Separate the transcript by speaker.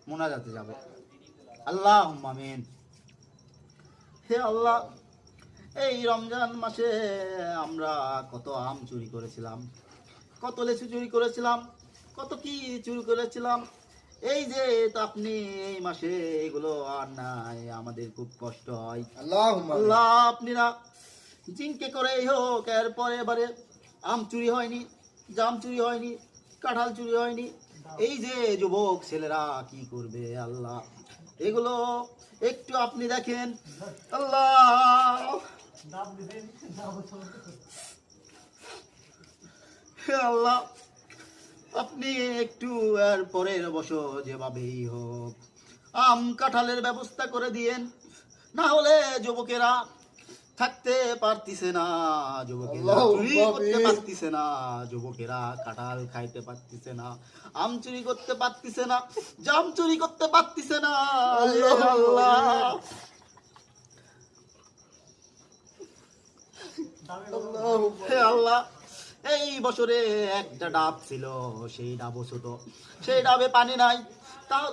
Speaker 1: মোনাজাতে যাব। আল্লাহুম্মা আমিন। হে আল্লাহ, এই রমজান মাসে আমরা কত আম চুরি করেছিলাম, কত লেচু চুরি করেছিলাম, কত কি চুরি করেছিলাম। এই যে তো আপনি এই মাসে এগুলো আর নাই, আমাদের খুব কষ্ট হয়। আল্লাহ, আপনি না জিনকে করেই হোক এরপরে এবারে আম চুরি হয়নি, জাম চুরি হয়নি, কাঁঠাল চুরি হয়নি। এই যে যুবক ছেলেরা কি করবে আল্লাহ, এগুলো একটু আপনি দেখেন। আল্লাহ, হে আল্লাহ, আপনি একটু এর পরের বছর যেভাবেই হোক আম কাঁঠালের ব্যবস্থা করে দিয়েন, না হলে যুবকেরা থাকতে পারতিছে না, যুবকেরা চুরি করতে পারতিছে না, যুবকেরা কাঁঠাল খাইতে পারতিছে না, আম চুরি করতে পারতিছে না, জাম চুরি করতে পারতিছে না। আল্লাহ, হে আল্লাহ, এই বছরে একটা ডাব ছিল, সেই ডাবও ছোট, সেই ডাবে পানি নাই, তাও